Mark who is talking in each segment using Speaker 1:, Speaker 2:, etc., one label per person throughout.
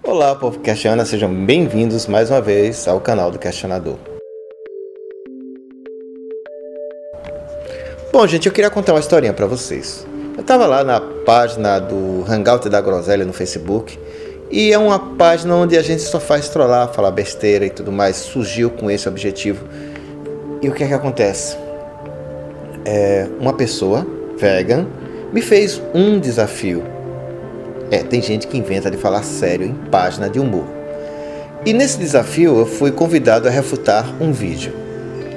Speaker 1: Olá, povo que questiona, sejam bem-vindos mais uma vez ao canal do Questionador. Bom, gente, eu queria contar uma historinha para vocês. Eu estava lá na página do Hangout da Groselha no Facebook e é uma página onde a gente só faz trollar, falar besteira e tudo mais. Surgiu com esse objetivo. E o que é que acontece? Uma pessoa vegan me fez um desafio. Tem gente que inventa de falar sério em página de humor. E nesse desafio eu fui convidado a refutar um vídeo.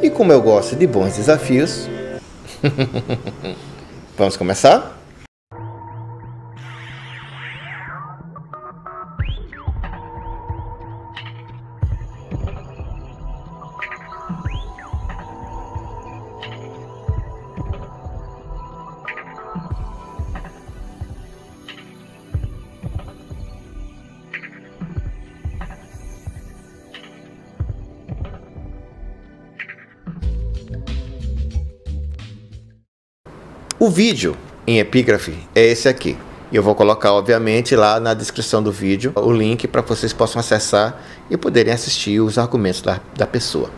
Speaker 1: E como eu gosto de bons desafios, vamos começar? O vídeo em epígrafe é esse aqui. E eu vou colocar, obviamente, lá na descrição do vídeo o link para que vocês possam acessar e poderem assistir os argumentos da pessoa.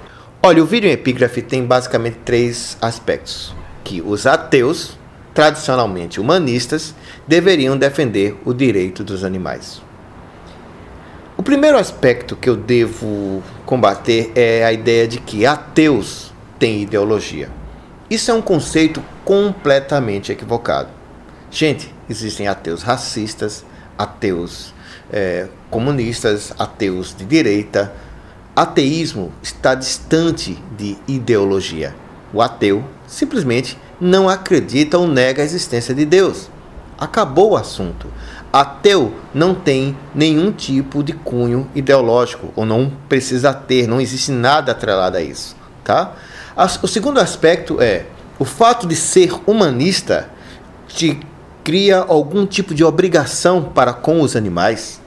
Speaker 1: Olha, o vídeo em epígrafe tem basicamente três aspectos. Que os ateus, tradicionalmente humanistas, deveriam defender o direito dos animais. O primeiro aspecto que eu devo combater é a ideia de que ateus têm ideologia. Isso é um conceito completamente equivocado. Gente, existem ateus racistas, ateus comunistas, ateus de direita. Ateísmo está distante de ideologia. O ateu simplesmente não acredita ou nega a existência de Deus. Acabou o assunto. Ateu não tem nenhum tipo de cunho ideológico, ou não precisa ter, não existe nada atrelado a isso, tá? O segundo aspecto é o fato de ser humanista te cria algum tipo de obrigação para com os animais.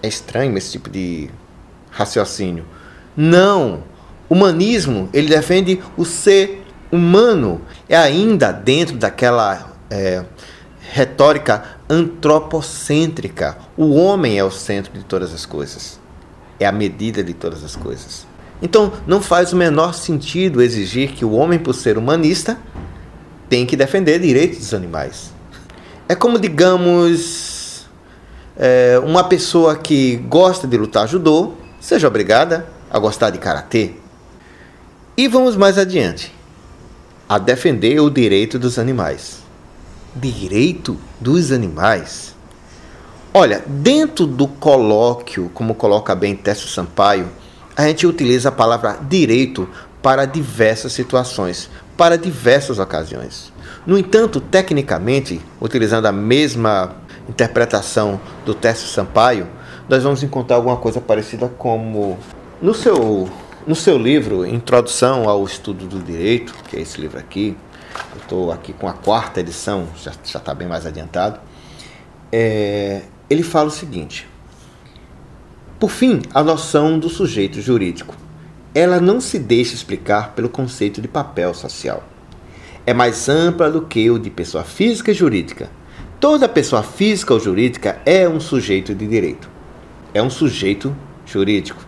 Speaker 1: É estranho esse tipo de raciocínio. Não! O humanismo, ele defende o ser humano. É ainda dentro daquela retórica antropocêntrica. O homem é o centro de todas as coisas. É a medida de todas as coisas. Então, não faz o menor sentido exigir que o homem, por ser humanista, tem que defender direitos dos animais. É como, digamos, uma pessoa que gosta de lutar judô, seja obrigada a gostar de karatê. E vamos mais adiante, a defender o direito dos animais. Direito dos animais? Olha, dentro do colóquio, como coloca bem Técio Sampaio, a gente utiliza a palavra direito para diversas situações, para diversas ocasiões. No entanto, tecnicamente, utilizando a mesma interpretação do Técio Sampaio, nós vamos encontrar alguma coisa parecida como no seu livro Introdução ao Estudo do Direito, que é esse livro aqui. Eu estou aqui com a 4ª edição, já está bem mais adiantado. Ele fala o seguinte: por fim, a noção do sujeito jurídico. Ela não se deixa explicar pelo conceito de papel social. É mais ampla do que o de pessoa física e jurídica. Toda pessoa física ou jurídica é um sujeito de direito. É um sujeito jurídico.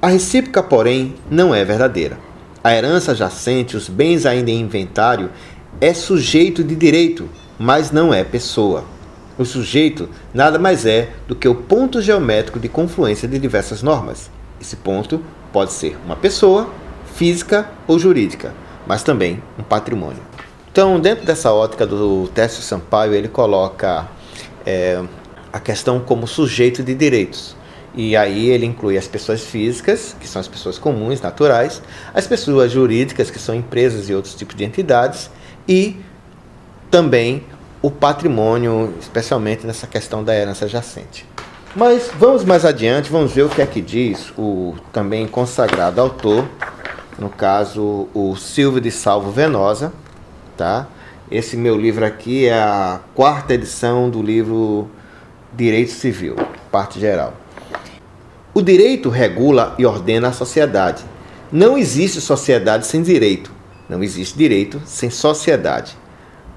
Speaker 1: A recíproca, porém, não é verdadeira. A herança jacente, os bens ainda em inventário, é sujeito de direito, mas não é pessoa. O sujeito nada mais é do que o ponto geométrico de confluência de diversas normas. Esse ponto pode ser uma pessoa, física ou jurídica, mas também um patrimônio. Então, dentro dessa ótica do Técio Sampaio, ele coloca a questão como sujeito de direitos. E aí ele inclui as pessoas físicas, que são as pessoas comuns, naturais, as pessoas jurídicas, que são empresas e outros tipos de entidades, e também o patrimônio, especialmente nessa questão da herança jacente. Mas vamos mais adiante, vamos ver o que é que diz o também consagrado autor, no caso o Silvio de Salvo Venosa, tá? Esse meu livro aqui é a 4ª edição do livro Direito Civil, parte geral. O direito regula e ordena a sociedade. Não existe sociedade sem direito. Não existe direito sem sociedade.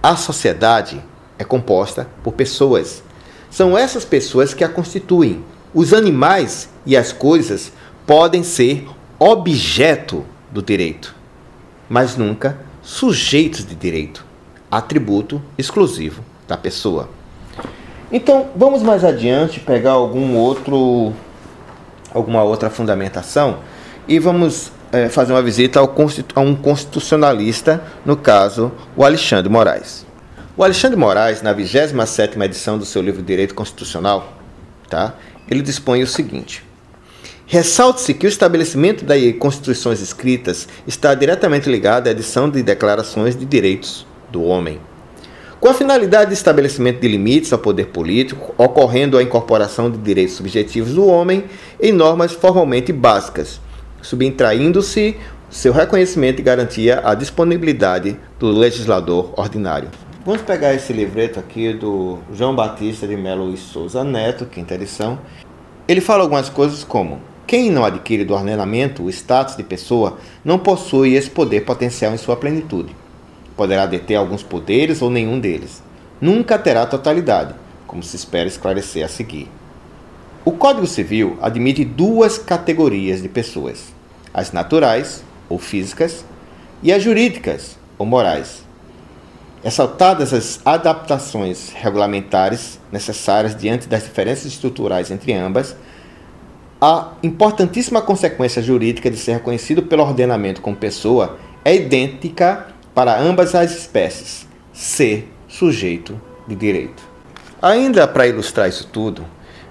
Speaker 1: A sociedade é composta por pessoas. São essas pessoas que a constituem. Os animais e as coisas podem ser objeto do direito, mas nunca sujeitos de direito, atributo exclusivo da pessoa. Então, vamos mais adiante pegar alguma outra fundamentação e vamos fazer uma visita a um constitucionalista, no caso, o Alexandre Moraes. O Alexandre Moraes, na 27ª edição do seu livro Direito Constitucional, ele dispõe o seguinte: ressalte-se que o estabelecimento das constituições escritas está diretamente ligado à edição de declarações de direitos do homem, com a finalidade de estabelecimento de limites ao poder político, ocorrendo a incorporação de direitos subjetivos do homem em normas formalmente básicas, subtraindo-se seu reconhecimento e garantia à disponibilidade do legislador ordinário. Vamos pegar esse livreto aqui do João Batista de Melo e Souza Neto, 5ª edição. Ele fala algumas coisas como: quem não adquire do ordenamento o status de pessoa não possui esse poder potencial em sua plenitude. Poderá deter alguns poderes ou nenhum deles. Nunca terá totalidade, como se espera esclarecer a seguir. O Código Civil admite duas categorias de pessoas: as naturais, ou físicas, e as jurídicas, ou morais. Ressaltadas as adaptações regulamentares necessárias diante das diferenças estruturais entre ambas, a importantíssima consequência jurídica de ser reconhecido pelo ordenamento como pessoa é idêntica para ambas as espécies: ser sujeito de direito. Ainda para ilustrar isso tudo,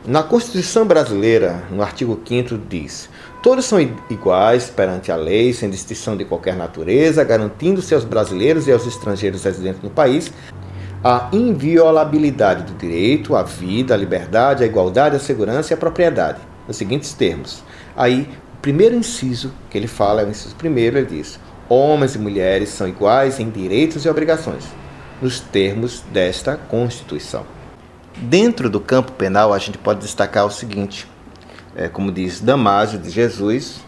Speaker 1: na Constituição brasileira, no artigo 5º, diz: todos são iguais perante a lei, sem distinção de qualquer natureza, garantindo-se aos brasileiros e aos estrangeiros residentes no país a inviolabilidade do direito à vida, à liberdade, à igualdade, à segurança e à propriedade, nos seguintes termos. Aí, o primeiro inciso que ele fala, é o inciso primeiro, ele diz: homens e mulheres são iguais em direitos e obrigações, nos termos desta Constituição. Dentro do campo penal, a gente pode destacar o seguinte: como diz Damásio de Jesus,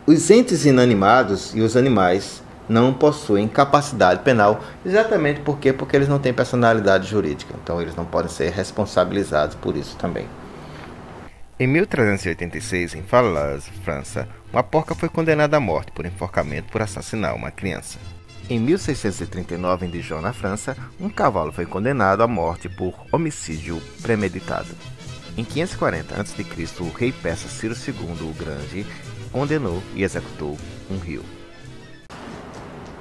Speaker 1: os entes inanimados e os animais não possuem capacidade penal, exatamente porque eles não têm personalidade jurídica, então eles não podem ser responsabilizados por isso também. Em 1386, em Falaise, França, uma porca foi condenada à morte por enforcamento por assassinar uma criança. Em 1639, em Dijon, na França, um cavalo foi condenado à morte por homicídio premeditado. Em 540 a.C., o rei persa Ciro II o Grande condenou e executou um rio.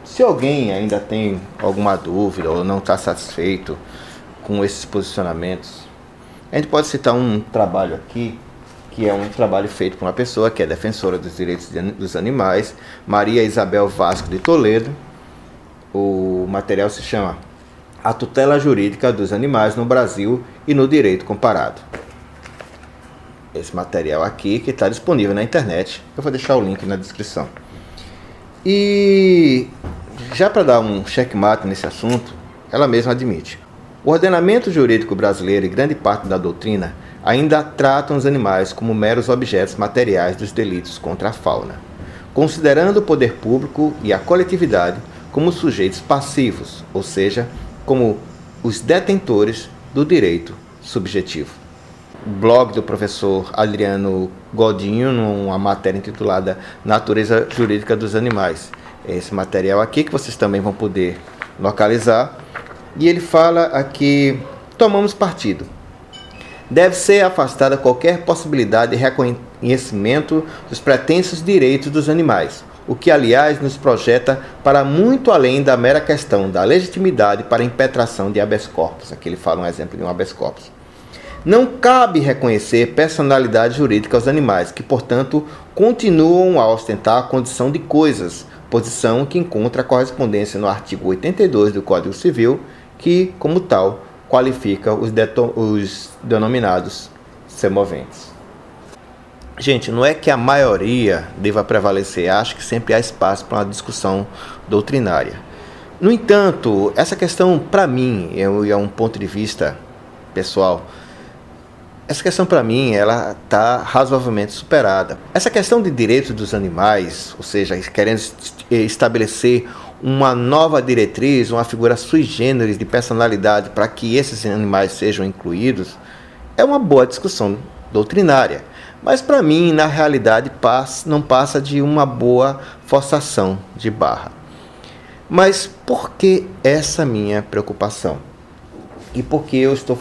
Speaker 1: Se alguém ainda tem alguma dúvida ou não está satisfeito com esses posicionamentos, a gente pode citar um trabalho aqui, que é um trabalho feito por uma pessoa que é defensora dos direitos dos animais, Maria Isabel Vasco de Toledo. O material se chama A Tutela Jurídica dos Animais no Brasil e no Direito Comparado. Esse material aqui, que está disponível na internet, eu vou deixar o link na descrição. E já para dar um checkmate nesse assunto, ela mesma admite: o ordenamento jurídico brasileiro e grande parte da doutrina ainda tratam os animais como meros objetos materiais dos delitos contra a fauna, considerando o poder público e a coletividade como sujeitos passivos, ou seja, como os detentores do direito subjetivo. O blog do professor Adriano Godinho, numa matéria intitulada Natureza Jurídica dos Animais. Esse material aqui que vocês também vão poder localizar. E ele fala aqui: tomamos partido. Deve ser afastada qualquer possibilidade de reconhecimento dos pretensos direitos dos animais, o que, aliás, nos projeta para muito além da mera questão da legitimidade para a impetração de habeas corpus. Aqui ele fala um exemplo de um habeas corpus. Não cabe reconhecer personalidade jurídica aos animais, que, portanto, continuam a ostentar a condição de coisas, posição que encontra correspondência no artigo 82 do Código Civil, que, como tal, qualifica os denominados semoventes. Gente, não é que a maioria deva prevalecer, acho que sempre há espaço para uma discussão doutrinária. No entanto, essa questão, para mim, é um ponto de vista pessoal, essa questão, para mim, ela está razoavelmente superada. Essa questão de direitos dos animais, ou seja, querendo estabelecer uma nova diretriz, uma figura sui generis de personalidade para que esses animais sejam incluídos, é uma boa discussão doutrinária. Mas para mim, na realidade, não passa de uma boa forçação de barra. Mas por que essa minha preocupação? E por que eu estou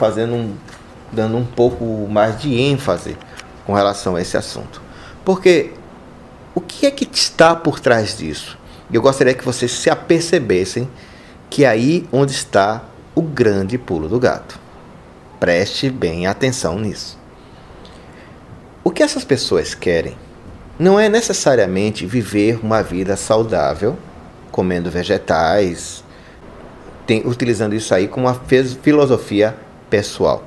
Speaker 1: dando um pouco mais de ênfase com relação a esse assunto? Porque o que é que está por trás disso? Eu gostaria que vocês se apercebessem que é aí onde está o grande pulo do gato. Preste bem atenção nisso. O que essas pessoas querem não é necessariamente viver uma vida saudável, comendo vegetais, utilizando isso aí como uma filosofia pessoal.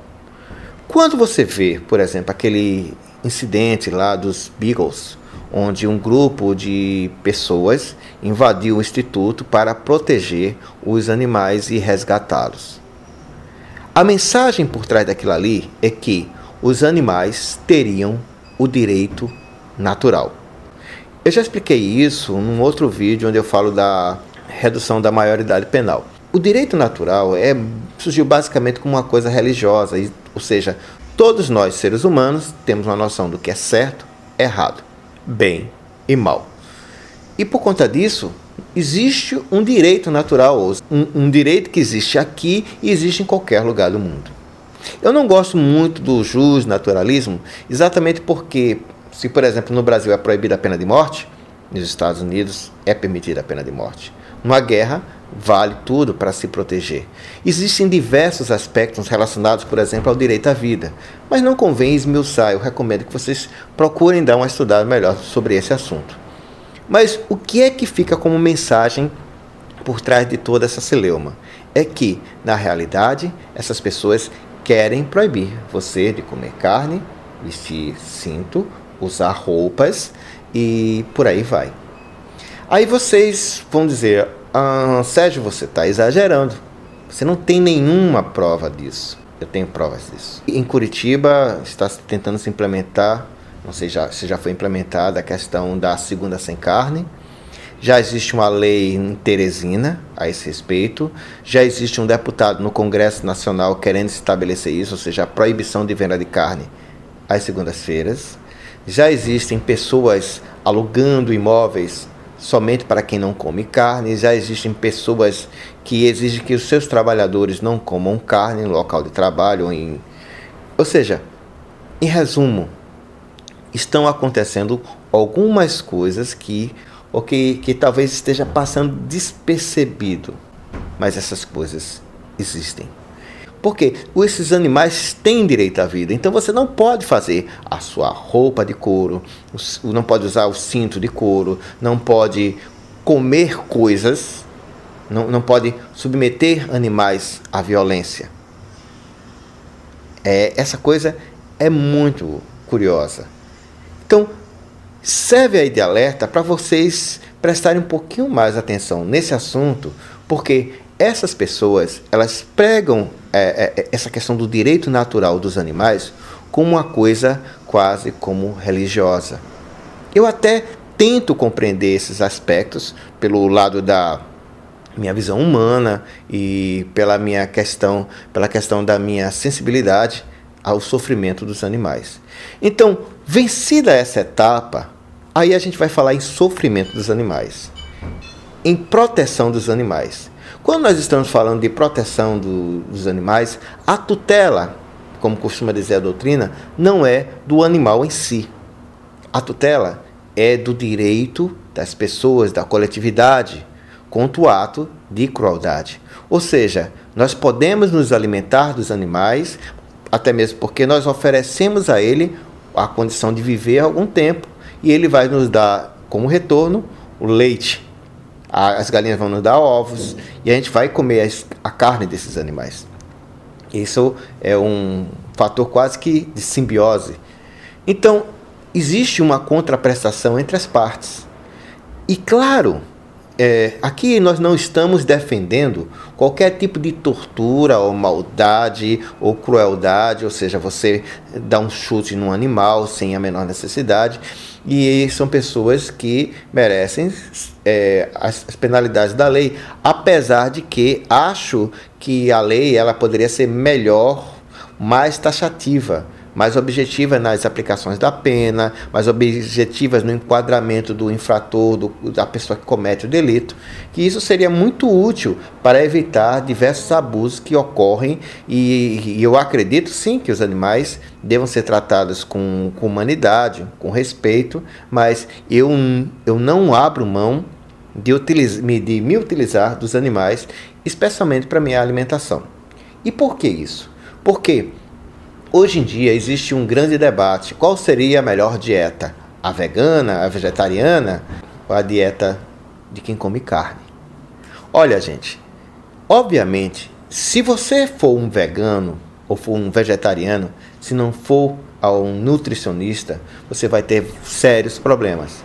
Speaker 1: Quando você vê, por exemplo, aquele incidente lá dos Beagles, onde um grupo de pessoas invadiu o instituto para proteger os animais e resgatá-los. A mensagem por trás daquilo ali é que os animais teriam o direito natural. Eu já expliquei isso num outro vídeo onde eu falo da redução da maioridade penal. O direito natural surgiu basicamente como uma coisa religiosa, ou seja, todos nós, seres humanos, temos uma noção do que é certo, errado, bem e mal. E por conta disso, existe um direito natural, um direito que existe aqui e existe em qualquer lugar do mundo. Eu não gosto muito do justnaturalismo, exatamente porque, se por exemplo no Brasil é proibida a pena de morte, nos Estados Unidos é permitida a pena de morte. Numa guerra, vale tudo para se proteger. Existem diversos aspectos relacionados, por exemplo, ao direito à vida, mas não convém esmiuçar. Eu recomendo que vocês procurem dar uma estudada melhor sobre esse assunto. Mas o que é que fica como mensagem por trás de toda essa celeuma? É que, na realidade, essas pessoas querem proibir você de comer carne, vestir cinto, usar roupas e por aí vai. Aí vocês vão dizer, Sérgio, você está exagerando. Você não tem nenhuma prova disso. Eu tenho provas disso. Em Curitiba está tentando se implementar, não sei se já foi implementada a questão da segunda sem carne. Já existe uma lei em Teresina a esse respeito. Já existe um deputado no Congresso Nacional querendo estabelecer isso, ou seja, a proibição de venda de carne às segundas-feiras. Já existem pessoas alugando imóveis somente para quem não come carne. Já existem pessoas que exigem que os seus trabalhadores não comam carne no local de trabalho. Ou seja, em resumo, estão acontecendo algumas coisas que talvez esteja passando despercebido, mas essas coisas existem. Porque esses animais têm direito à vida, então você não pode fazer a sua roupa de couro, não pode usar o cinto de couro, não pode comer coisas, não pode submeter animais à violência. Essa coisa é muito curiosa. Então, serve aí de alerta para vocês prestarem um pouquinho mais atenção nesse assunto, porque essas pessoas, elas pregam essa questão do direito natural dos animais como uma coisa quase como religiosa. Eu até tento compreender esses aspectos pelo lado da minha visão humana e pela questão da minha sensibilidade ao sofrimento dos animais. Então, vencida essa etapa, aí a gente vai falar em sofrimento dos animais, em proteção dos animais. Quando nós estamos falando de proteção dos animais, a tutela, como costuma dizer a doutrina, não é do animal em si. A tutela é do direito das pessoas, da coletividade, contra o ato de crueldade. Ou seja, nós podemos nos alimentar dos animais, até mesmo porque nós oferecemos a ele a condição de viver algum tempo, e ele vai nos dar como retorno o leite. As galinhas vão nos dar ovos e a gente vai comer a carne desses animais. Isso é um fator quase que de simbiose. Então, existe uma contraprestação entre as partes. E claro, Aqui nós não estamos defendendo qualquer tipo de tortura ou maldade ou crueldade, ou seja, você dá um chute num animal sem a menor necessidade, e são pessoas que merecem as penalidades da lei, apesar de que acho que a lei ela poderia ser melhor, mais taxativa, mais objetiva nas aplicações da pena, mais objetivas no enquadramento do infrator, da pessoa que comete o delito, que isso seria muito útil para evitar diversos abusos que ocorrem, e eu acredito sim que os animais devam ser tratados com humanidade, com respeito, mas eu não abro mão de me utilizar dos animais, especialmente para minha alimentação. E por que isso? Porque hoje em dia existe um grande debate: qual seria a melhor dieta? A vegana, a vegetariana ou a dieta de quem come carne? Olha, gente, obviamente, se você for um vegano ou for um vegetariano, se não for a um nutricionista, você vai ter sérios problemas.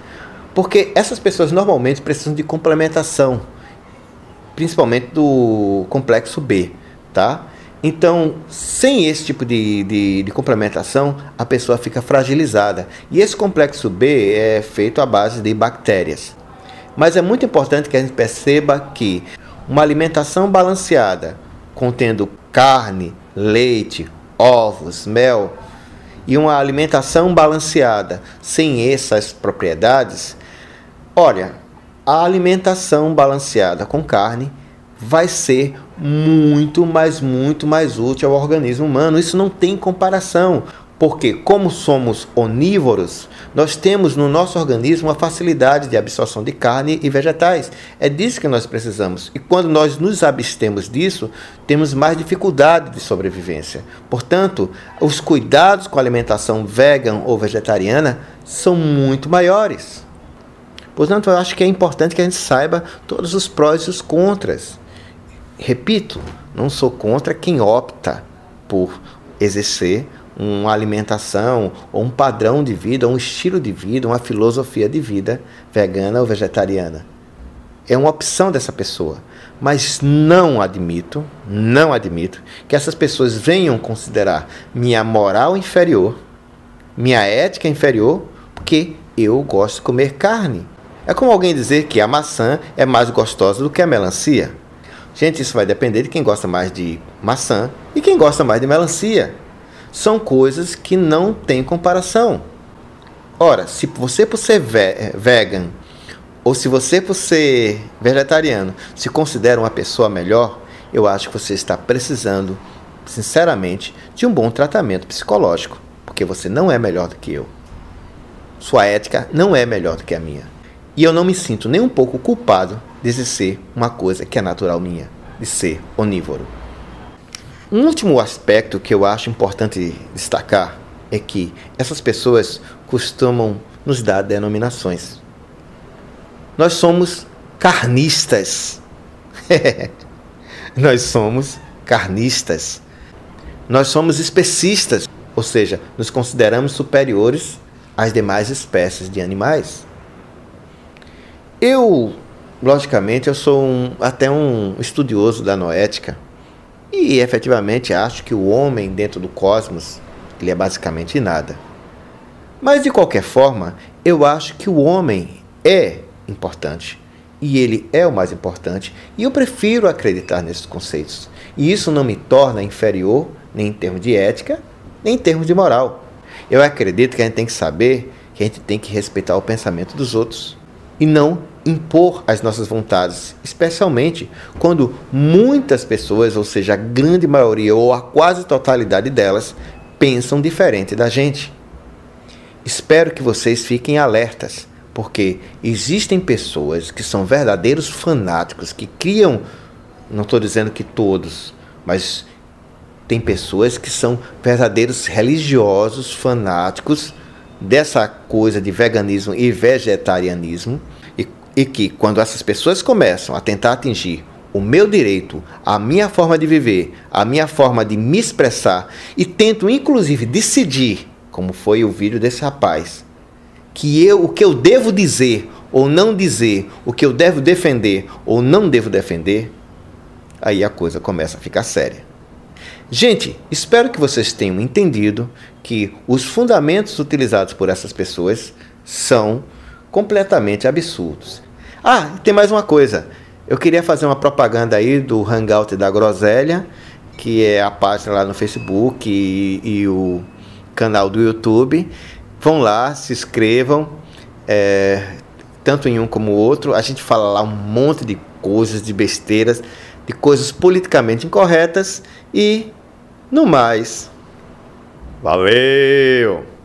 Speaker 1: Porque essas pessoas normalmente precisam de complementação, principalmente do complexo B, tá? Então, sem esse tipo de complementação, a pessoa fica fragilizada. E esse complexo B é feito à base de bactérias. Mas é muito importante que a gente perceba que uma alimentação balanceada, contendo carne, leite, ovos, mel, e uma alimentação balanceada sem essas propriedades, olha, a alimentação balanceada com carne vai ser muito mais útil ao organismo humano. Isso não tem comparação, porque como somos onívoros, nós temos no nosso organismo uma facilidade de absorção de carne e vegetais. É disso que nós precisamos. E quando nós nos abstemos disso, temos mais dificuldade de sobrevivência. Portanto, os cuidados com a alimentação vegan ou vegetariana são muito maiores. Portanto, eu acho que é importante que a gente saiba todos os prós e os contras. Repito, não sou contra quem opta por exercer uma alimentação ou um padrão de vida, um estilo de vida, uma filosofia de vida vegana ou vegetariana. É uma opção dessa pessoa. Mas não admito que essas pessoas venham considerar minha moral inferior, minha ética inferior, porque eu gosto de comer carne. É como alguém dizer que a maçã é mais gostosa do que a melancia. Gente, isso vai depender de quem gosta mais de maçã e quem gosta mais de melancia. São coisas que não têm comparação. Ora, se você por ser vegan ou se você por ser vegetariano se considera uma pessoa melhor, eu acho que você está precisando, sinceramente, de um bom tratamento psicológico, porque você não é melhor do que eu. Sua ética não é melhor do que a minha. E eu não me sinto nem um pouco culpado de ser uma coisa que é natural minha, de ser onívoro. Um último aspecto que eu acho importante destacar é que essas pessoas costumam nos dar denominações. Nós somos carnistas. Nós somos carnistas. Nós somos especistas, ou seja, nos consideramos superiores às demais espécies de animais. Logicamente, eu sou até um estudioso da noética e efetivamente acho que o homem dentro do cosmos ele é basicamente nada. Mas de qualquer forma, eu acho que o homem é importante e ele é o mais importante e eu prefiro acreditar nesses conceitos. E isso não me torna inferior nem em termos de ética, nem em termos de moral. Eu acredito que a gente tem que saber que a gente tem que respeitar o pensamento dos outros e não impor as nossas vontades, especialmente quando muitas pessoas, ou seja, a grande maioria ou a quase totalidade delas, pensam diferente da gente. Espero que vocês fiquem alertas, porque existem pessoas que são verdadeiros fanáticos, que criam, não estou dizendo que todos, mas tem pessoas que são verdadeiros religiosos, fanáticos dessa coisa de veganismo e vegetarianismo, e que quando essas pessoas começam a tentar atingir o meu direito, a minha forma de viver, a minha forma de me expressar, e tentam inclusive decidir, como foi o vídeo desse rapaz, o que eu devo dizer ou não dizer o que eu devo defender ou não devo defender, aí a coisa começa a ficar séria. Gente, espero que vocês tenham entendido que os fundamentos utilizados por essas pessoas são completamente absurdos. Ah, tem mais uma coisa. Eu queria fazer uma propaganda aí do Hangout da Groselha, que é a página lá no Facebook e o canal do YouTube. Vão lá, se inscrevam, tanto em um como o outro. A gente fala lá um monte de coisas, de besteiras, de coisas politicamente incorretas e, no mais, valeu!